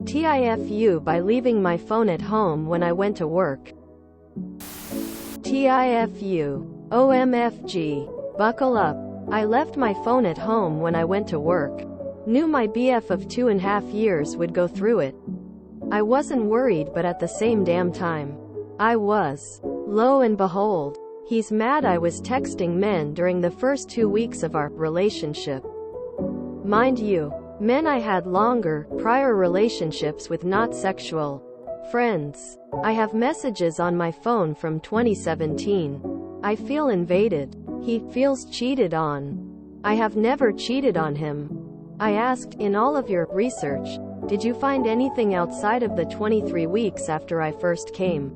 TIFU by leaving my phone at home when I went to work. TIFU. OMFG. Buckle up. I left my phone at home when I went to work. Knew my BF of 2.5 years would go through it. I wasn't worried, but at the same damn time, I was. Lo and behold, he's mad I was texting men during the first 2 weeks of our relationship. Mind you, men I had longer, prior relationships with, not sexual friends. I have messages on my phone from 2017. I feel invaded. He feels cheated on. I have never cheated on him. I asked, in all of your research, did you find anything outside of the 23 weeks after I first came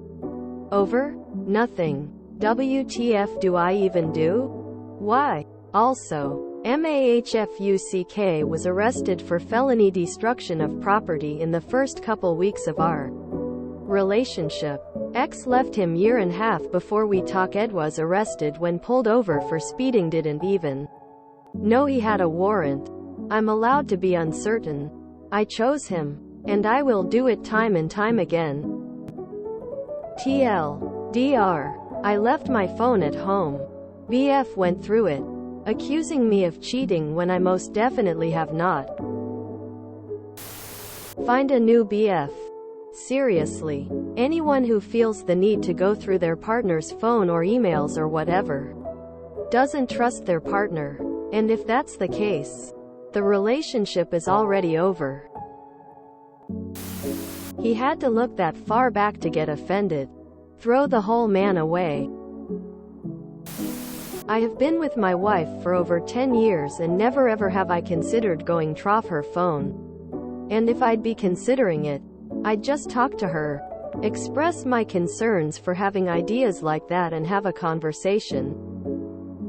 over? Nothing. WTF do I even do? Why? Also, MAHFUCK was arrested for felony destruction of property in the first couple weeks of our relationship. Ex left him 1.5 years before we talk. Ed was arrested when pulled over for speeding, didn't even know he had a warrant. I'm allowed to be uncertain. I chose him. And I will do it time and time again. TLDR. I left my phone at home. BF went through it, accusing me of cheating when I most definitely have not. Find a new BF. Seriously. Anyone who feels the need to go through their partner's phone or emails or whatever doesn't trust their partner. And if that's the case, the relationship is already over. He had to look that far back to get offended. Throw the whole man away. I have been with my wife for over 10 years and never ever have I considered going off her phone. And if I'd be considering it, I'd just talk to her, express my concerns for having ideas like that, and have a conversation.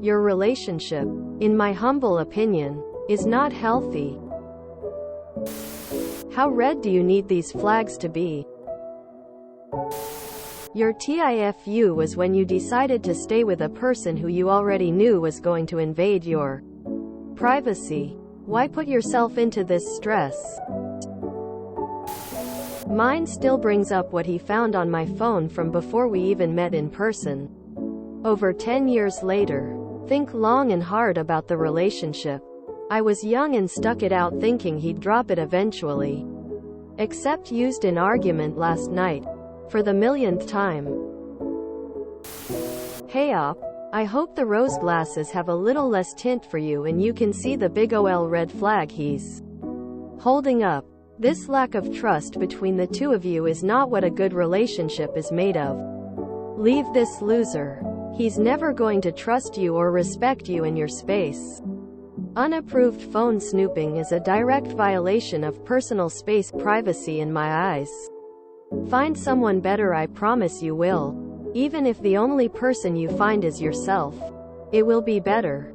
Your relationship, in my humble opinion, is not healthy. How red do you need these flags to be? Your TIFU was when you decided to stay with a person who you already knew was going to invade your privacy. Why put yourself into this stress? Mine still brings up what he found on my phone from before we even met in person. Over 10 years later. Think long and hard about the relationship. I was young and stuck it out thinking he'd drop it eventually. Except used in argument last night. For the millionth time. Hey op, I hope the rose glasses have a little less tint for you and you can see the big ol' red flag he's holding up. This lack of trust between the two of you is not what a good relationship is made of. Leave this loser. He's never going to trust you or respect you in your space. Unapproved phone snooping is a direct violation of personal space privacy in my eyes. Find someone better, I promise you will. Even if the only person you find is yourself. It will be better.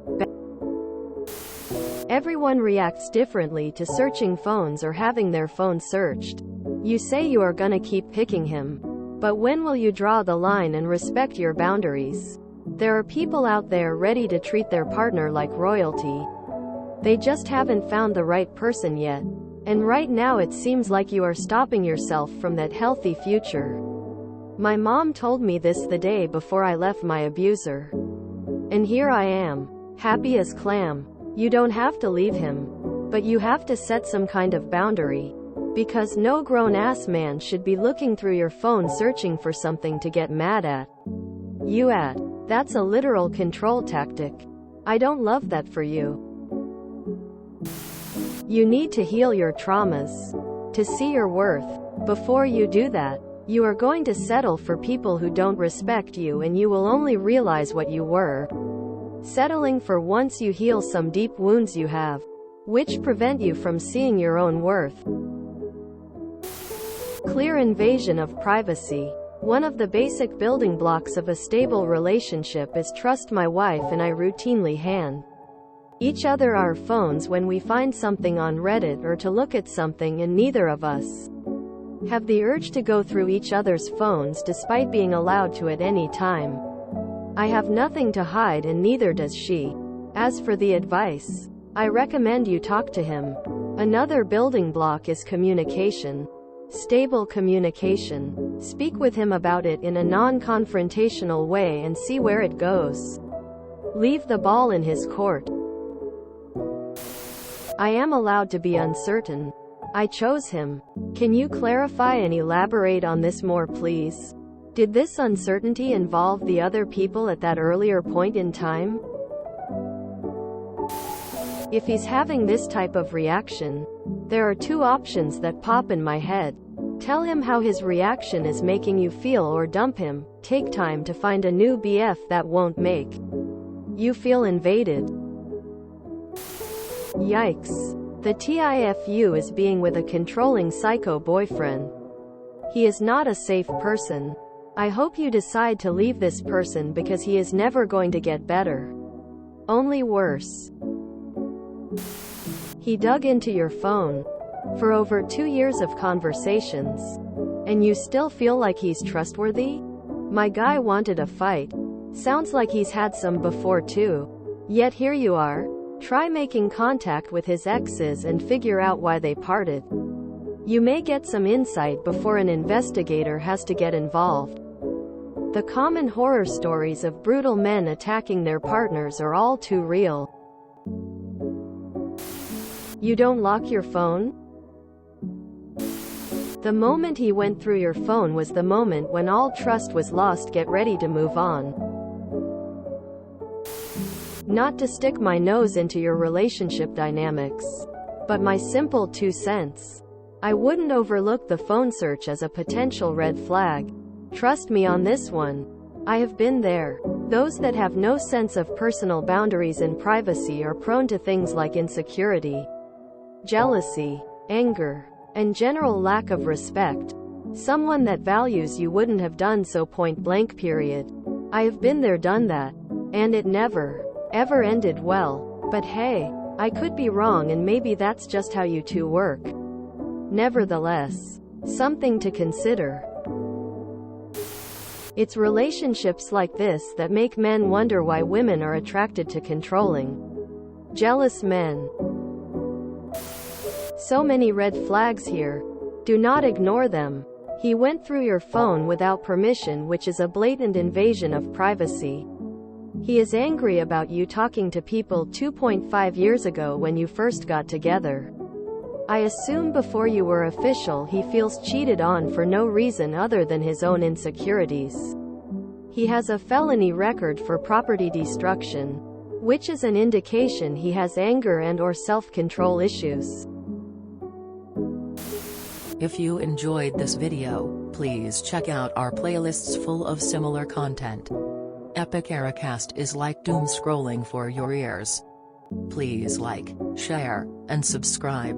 Everyone reacts differently to searching phones or having their phone searched. You say you are gonna keep picking him. But when will you draw the line and respect your boundaries? There are people out there ready to treat their partner like royalty. They just haven't found the right person yet. And right now it seems like you are stopping yourself from that healthy future. My mom told me this the day before I left my abuser. And here I am, happy as clam. You don't have to leave him. But you have to set some kind of boundary. Because no grown-ass man should be looking through your phone searching for something to get mad at you at. That's a literal control tactic. I don't love that for you. You need to heal your traumas to see your worth. Before you do that, you are going to settle for people who don't respect you, and you will only realize what you were settling for once you heal some deep wounds you have, which prevent you from seeing your own worth. Clear invasion of privacy. One of the basic building blocks of a stable relationship is trust. My wife and I routinely hand each other our phones when we find something on Reddit or to look at something, and neither of us have the urge to go through each other's phones despite being allowed to at any time. I have nothing to hide and neither does she. As for the advice, I recommend you talk to him. Another building block is communication. Stable communication. Speak with him about it in a non-confrontational way and see where it goes. Leave the ball in his court. I am allowed to be uncertain. I chose him. Can you clarify and elaborate on this more, please? Did this uncertainty involve the other people at that earlier point in time? If he's having this type of reaction, there are two options that pop in my head. Tell him how his reaction is making you feel, or dump him. Take time to find a new BF that won't make you feel invaded. Yikes. The TIFU is being with a controlling psycho boyfriend. He is not a safe person. I hope you decide to leave this person because he is never going to get better. Only worse. He dug into your phone for over 2 years of conversations, and you still feel like he's trustworthy? My guy wanted a fight. Sounds like he's had some before too. Yet here you are. Try making contact with his exes and figure out why they parted. You may get some insight before an investigator has to get involved. The common horror stories of brutal men attacking their partners are all too real. You don't lock your phone? The moment he went through your phone was the moment when all trust was lost. Get ready to move on. Not to stick my nose into your relationship dynamics, but my simple 2 cents. I wouldn't overlook the phone search as a potential red flag. Trust me on this one. I have been there. Those that have no sense of personal boundaries and privacy are prone to things like insecurity, jealousy, anger, and general lack of respect. Someone that values you wouldn't have done so, point blank, period. I have been there, done that, and it never ever ended well. But hey, I could be wrong, and maybe that's just how you two work. Nevertheless, something to consider. It's relationships like this that make men wonder why women are attracted to controlling, jealous men. So many red flags here. Do not ignore them. He went through your phone without permission, which is a blatant invasion of privacy. He is angry about you talking to people 2.5 years ago when you first got together. I assume before you were official he feels cheated on for no reason other than his own insecurities. He has a felony record for property destruction, which is an indication he has anger and/or self-control issues. If you enjoyed this video, please check out our playlists full of similar content. Epic Ericast is like doom scrolling for your ears. Please like, share, and subscribe.